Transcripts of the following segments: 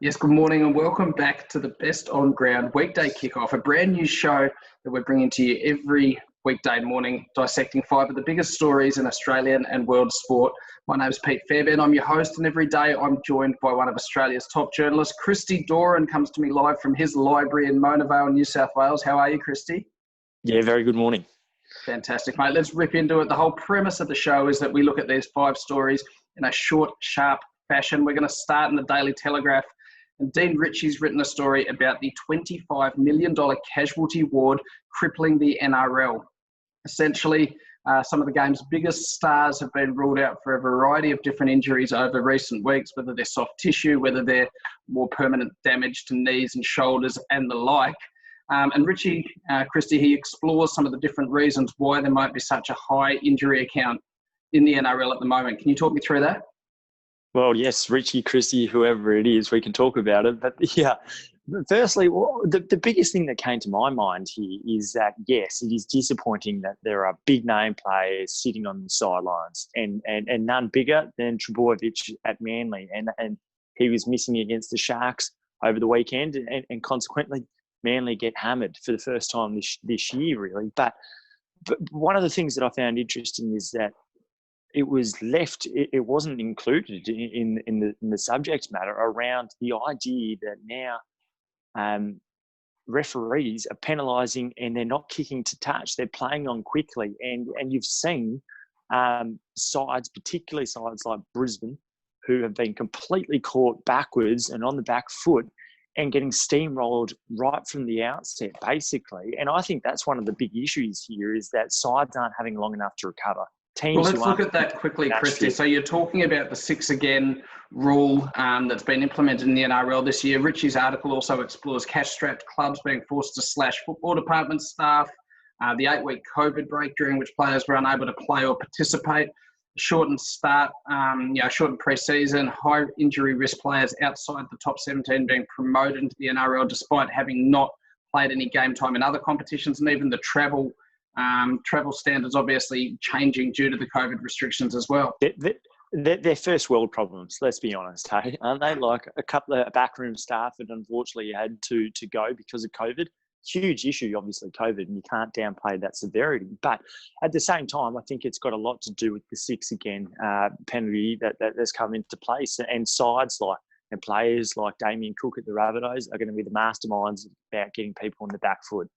Yes, good morning and welcome back to the best On Ground Weekday Kickoff, a brand new show that we're bringing to you every weekday morning, dissecting 5 of the biggest stories in Australian and world sport. My name is Pete Fairbairn. I'm your host, and every day I'm joined by one of Australia's top journalists. Christy Doran comes to me live from his library in Mona Vale, New South Wales. How are you, Christy? Yeah, very good morning. Fantastic, mate. Let's rip into it. The whole premise of the show is that we look at these 5 stories in a short, sharp fashion. We're going to start in the Daily Telegraph. And Dean Ritchie's written a story about the $25 million casualty ward crippling the NRL. Essentially, some of the game's biggest stars have been ruled out for a variety of different injuries over recent weeks, whether they're soft tissue, whether they're more permanent damage to knees and shoulders and the like. And Ritchie, Christy, he explores some of the different reasons why there might be such a high injury account in the NRL at the moment. Can you talk me through that? Well, yes, Ritchie, Christy, whoever it is, we can talk about it. But yeah, firstly, the biggest thing that came to my mind here is that, yes, it is disappointing that there are big name players sitting on the sidelines and none bigger than Trbojevic at Manly. And he was missing against the Sharks over the weekend and consequently Manly get hammered for the first time this year, really. But one of the things that I found interesting is that it was left, it wasn't included in the subject matter around the idea that now referees are penalising and they're not kicking to touch, they're playing on quickly. And you've seen sides, particularly sides like Brisbane, who have been completely caught backwards and on the back foot and getting steamrolled right from the outset, basically. And I think that's one of the big issues here is that sides aren't having long enough to recover. Well, let's look at that quickly, Christy. So you're talking about the 6 again rule that's been implemented in the NRL this year. Ritchie's article also explores cash-strapped clubs being forced to slash football department staff, the 8-week COVID break during which players were unable to play or participate, shortened start, shortened pre-season, high injury risk players outside the top 17 being promoted into the NRL despite having not played any game time in other competitions, and even the travel standards obviously changing due to the COVID restrictions as well. They're first world problems, let's be honest, hey? Aren't they? Like a couple of backroom staff that unfortunately had to go because of COVID. Huge issue, obviously, COVID, and you can't downplay that severity. But at the same time, I think it's got a lot to do with the 6 again penalty that's come into place. And sides like and players like Damien Cook at the Rabbitohs are going to be the masterminds about getting people on the back foot.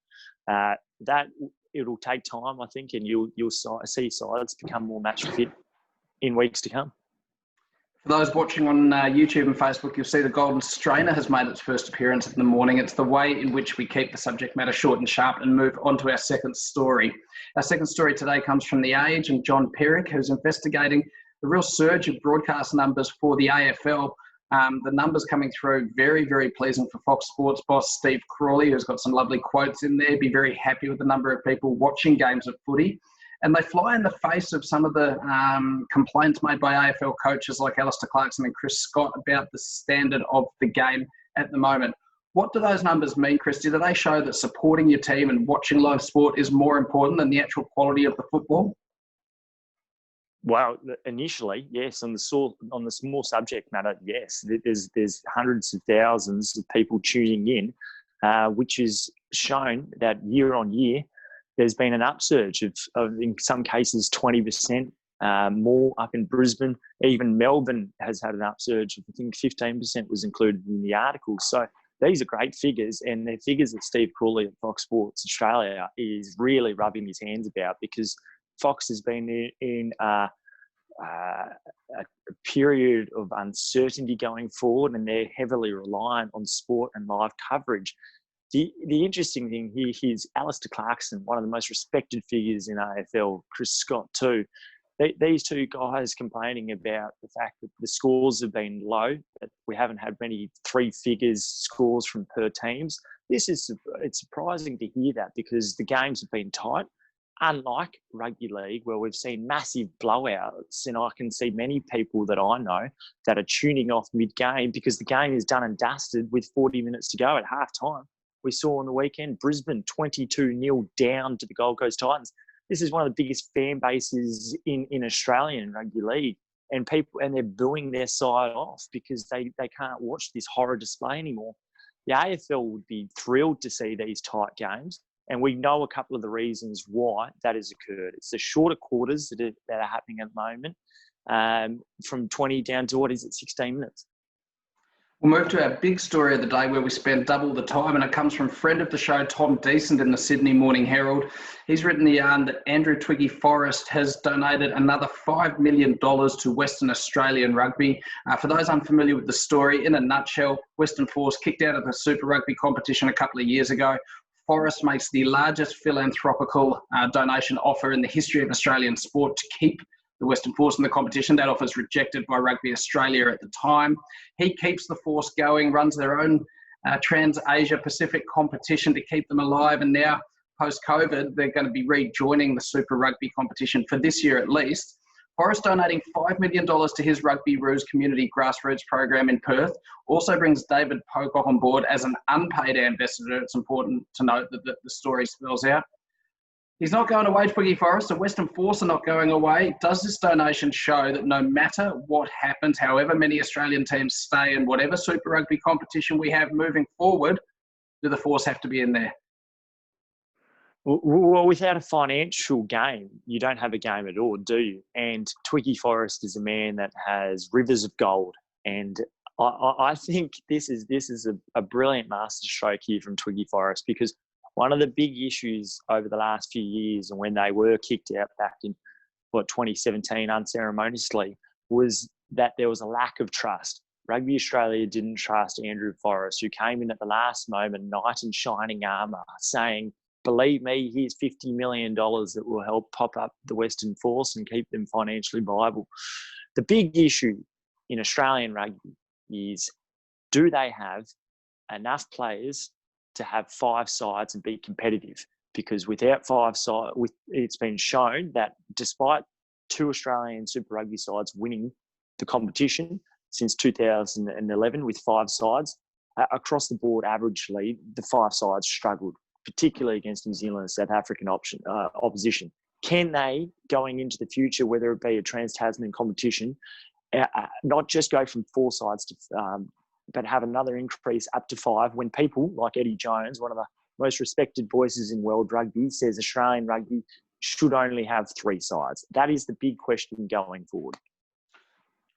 That it'll take time, I think, and you'll see sides become more match fit in weeks to come. For those watching on YouTube and Facebook, you'll see the Golden Strainer has made its first appearance in the morning. It's the way in which we keep the subject matter short and sharp and move on to our second story. Our second story today comes from The Age and John Perrick, who's investigating the real surge of broadcast numbers for the AFL. The numbers coming through very, very pleasing for Fox Sports boss Steve Crawley, who's got some lovely quotes in there. Be very happy with the number of people watching games of footy. And they fly in the face of some of the complaints made by AFL coaches like Alistair Clarkson and Chris Scott about the standard of the game at the moment. What do those numbers mean, Christy? Do they show that supporting your team and watching live sport is more important than the actual quality of the football? Well, initially, yes. On the small subject matter, yes. There's hundreds of thousands of people tuning in, which is shown that year on year, there's been an upsurge of in some cases 20% more up in Brisbane. Even Melbourne has had an upsurge. I think 15% was included in the article. So these are great figures, and they're figures that Steve Crawley at Fox Sports Australia is really rubbing his hands about, because Fox has been in a period of uncertainty going forward, and they're heavily reliant on sport and live coverage. The interesting thing here is Alistair Clarkson, one of the most respected figures in AFL, Chris Scott too. These two guys complaining about the fact that the scores have been low, that we haven't had many 3 figures scores from per teams. It's surprising to hear that, because the games have been tight. Unlike rugby league, where we've seen massive blowouts, and I can see many people that I know that are tuning off mid-game because the game is done and dusted with 40 minutes to go at half-time. We saw on the weekend Brisbane 22-0 down to the Gold Coast Titans. This is one of the biggest fan bases in Australian rugby league, and they're booing their side off because they can't watch this horror display anymore. The AFL would be thrilled to see these tight games, and we know a couple of the reasons why that has occurred. It's the shorter quarters that are happening at the moment, from 20 down to 16 minutes. We'll move to our big story of the day where we spend double the time, and it comes from friend of the show, Tom Decent, in the Sydney Morning Herald. He's written the yarn that Andrew Twiggy Forrest has donated another $5 million to Western Australian Rugby. For those unfamiliar with the story, in a nutshell, Western Force kicked out of the Super Rugby competition a couple of years ago. Forrest makes the largest philanthropical donation offer in the history of Australian sport to keep the Western Force in the competition. That offer is rejected by Rugby Australia at the time. He keeps the Force going, runs their own Trans-Asia Pacific competition to keep them alive, and now, post-COVID, they're going to be rejoining the Super Rugby competition for this year at least. Forrest donating $5 million to his Rugby Roos community grassroots program in Perth also brings David Pocock on board as an unpaid ambassador. It's important to note that the story spells out. He's not going away, Twiggy Forrest. The Western Force are not going away. Does this donation show that no matter what happens, however many Australian teams stay in whatever Super Rugby competition we have moving forward, do the Force have to be in there? Well, without a financial game, you don't have a game at all, do you? And Twiggy Forrest is a man that has rivers of gold. And I think this is a brilliant masterstroke here from Twiggy Forrest, because one of the big issues over the last few years, and when they were kicked out back in 2017 unceremoniously, was that there was a lack of trust. Rugby Australia didn't trust Andrew Forrest, who came in at the last moment, knight in shining armour, saying, believe me, here's $50 million that will help pop up the Western Force and keep them financially viable. The big issue in Australian rugby is, do they have enough players to have 5 sides and be competitive? Because without 5 sides, it's been shown that despite 2 Australian Super Rugby sides winning the competition since 2011 with 5 sides, across the board, averagely, the 5 sides struggled, particularly against New Zealand and South African opposition. Can they, going into the future, whether it be a Trans-Tasman competition, not just go from 4 sides to but have another increase up to 5, when people like Eddie Jones, one of the most respected voices in world rugby, says Australian rugby should only have 3 sides? That is the big question going forward.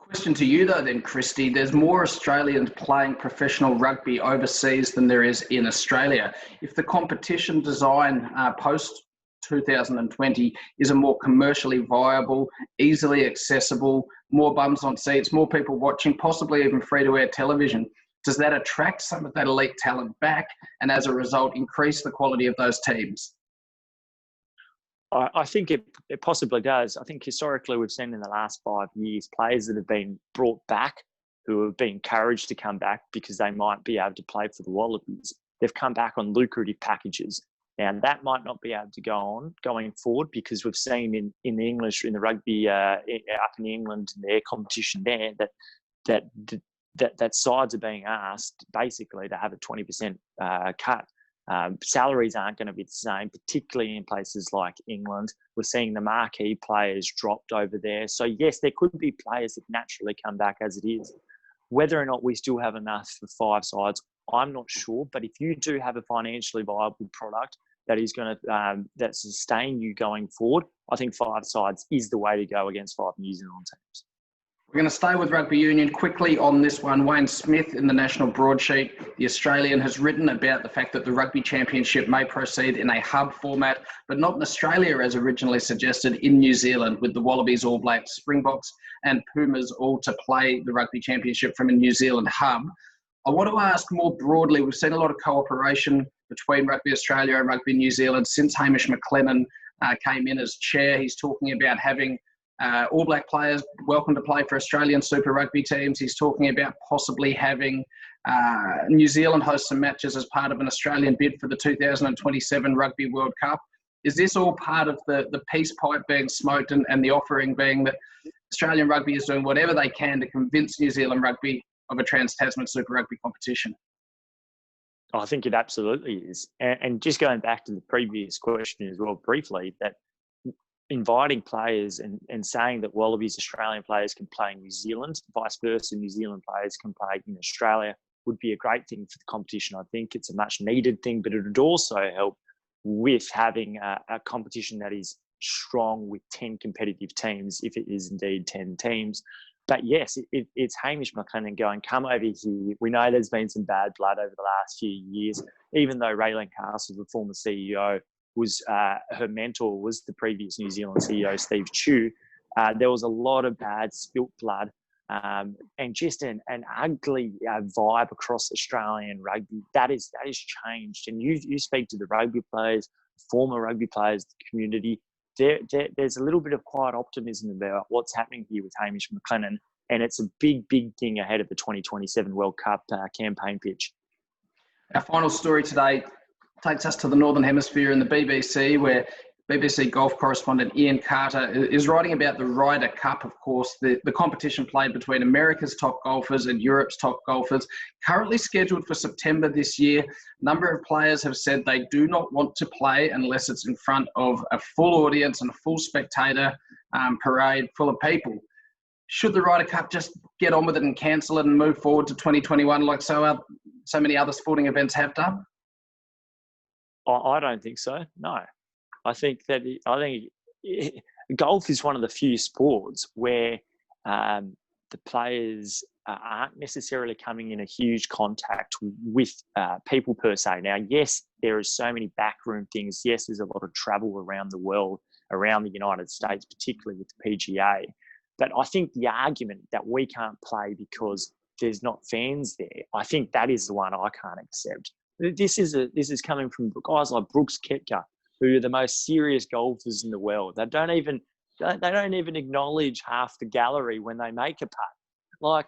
Question to you though then, Christy. There's more Australians playing professional rugby overseas than there is in Australia. If the competition design post 2020 is a more commercially viable, easily accessible, more bums on seats, more people watching, possibly even free-to-air television, does that attract some of that elite talent back and as a result increase the quality of those teams? I think it possibly does. I think historically we've seen in the last 5 years players that have been brought back, who have been encouraged to come back because they might be able to play for the Wallabies. They've come back on lucrative packages. And that might not be able to go on going forward, because we've seen in the English, in the rugby up in England, in their competition there, that sides are being asked basically to have a 20% cut. Salaries aren't going to be the same, particularly in places like England. We're seeing the marquee players dropped over there. So yes, there could be players that naturally come back as it is. Whether or not we still have enough for 5 sides, I'm not sure. But if you do have a financially viable product that is going to that sustain you going forward, I think 5 sides is the way to go against 5 New Zealand teams. We're going to stay with rugby union quickly on this one. Wayne Smith in the National Broadsheet, The Australian, has written about the fact that the Rugby Championship may proceed in a hub format, but not in Australia as originally suggested, in New Zealand, with the Wallabies, All Blacks, Springboks and Pumas all to play the Rugby Championship from a New Zealand hub. I want to ask more broadly, we've seen a lot of cooperation between Rugby Australia and Rugby New Zealand since Hamish McLennan came in as chair. He's talking about having All Black players welcome to play for Australian Super Rugby teams. He's talking about possibly having New Zealand host some matches as part of an Australian bid for the 2027 Rugby World Cup. Is this all part of the peace pipe being smoked and the offering being that Australian rugby is doing whatever they can to convince New Zealand rugby of a Trans-Tasman Super Rugby competition? I think it absolutely is. And just going back to the previous question as well briefly, that inviting players and saying that Wallabies Australian players can play in New Zealand, vice versa, New Zealand players can play in Australia, would be a great thing for the competition. I think it's a much needed thing, but it would also help with having a competition that is strong with 10 competitive teams, if it is indeed 10 teams. But yes, it's Hamish McLennan going, come over here. We know there's been some bad blood over the last few years, even though Raylan Castle, the former CEO, was her mentor was the previous New Zealand CEO, Steve Chu. There was a lot of bad spilt blood and just an ugly vibe across Australian rugby. That is changed. And you speak to the rugby players, former rugby players, the community. There's a little bit of quiet optimism about what's happening here with Hamish McLennan, and it's a big thing ahead of the 2027 World Cup campaign pitch. Our final story today takes us to the Northern Hemisphere in the BBC, where BBC golf correspondent Ian Carter is writing about the Ryder Cup, of course, the competition played between America's top golfers and Europe's top golfers, currently scheduled for September this year. A number of players have said they do not want to play unless it's in front of a full audience and a full spectator parade full of people. Should the Ryder Cup just get on with it and cancel it and move forward to 2021 like so many other sporting events have done? I don't think so, no. I think golf is one of the few sports where the players aren't necessarily coming in a huge contact with people per se. Now, yes, there are so many backroom things. Yes, there's a lot of travel around the world, around the United States, particularly with the PGA. But I think the argument that we can't play because there's not fans there, I think that is the one I can't accept. This is coming from guys like Brooks Koepka, who are the most serious golfers in the world. They don't even acknowledge half the gallery when they make a putt. Like,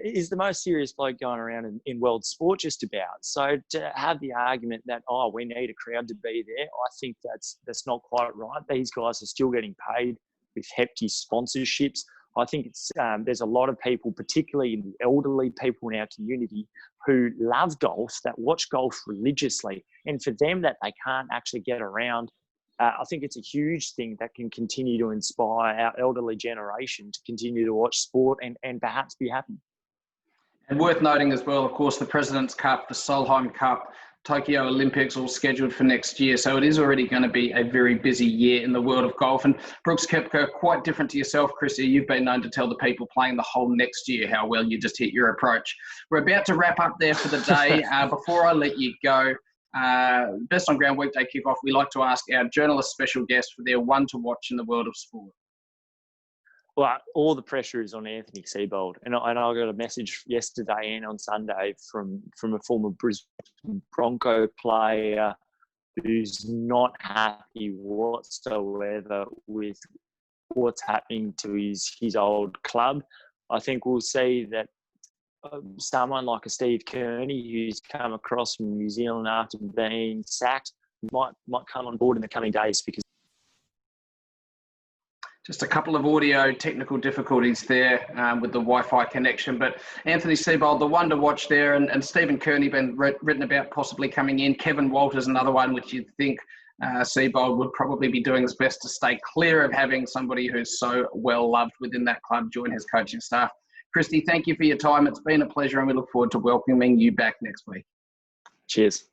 is the most serious bloke going around in world sport just about. So to have the argument that, we need a crowd to be there, I think that's not quite right. These guys are still getting paid with hefty sponsorships. I think it's there's a lot of people, particularly in the elderly people in our community, who love golf, that watch golf religiously. And for them, that they can't actually get around, I think it's a huge thing that can continue to inspire our elderly generation to continue to watch sport and perhaps be happy. And worth noting as well, of course, the President's Cup, the Solheim Cup, Tokyo Olympics all scheduled for next year. So it is already going to be a very busy year in the world of golf. And Brooks Koepka, quite different to yourself, Chrissy. You've been known to tell the people playing the whole next year how well you just hit your approach. We're about to wrap up there for the day. Before I let you go, Best On Ground Weekday Kickoff, we like to ask our journalist special guests for their one to watch in the world of sport. Well, all the pressure is on Anthony Seibold. And I got a message yesterday and on Sunday from a former Brisbane Bronco player who's not happy whatsoever with what's happening to his old club. I think we'll see that someone like a Steve Kearney, who's come across from New Zealand after being sacked, might come on board in the coming days, because just a couple of audio technical difficulties there with the Wi-Fi connection. But Anthony Seibold, the one to watch there, and Stephen Kearney been written about possibly coming in. Kevin Walters, another one which you'd think Seibold would probably be doing his best to stay clear of having somebody who's so well loved within that club join his coaching staff. Christy, thank you for your time. It's been a pleasure, and we look forward to welcoming you back next week. Cheers.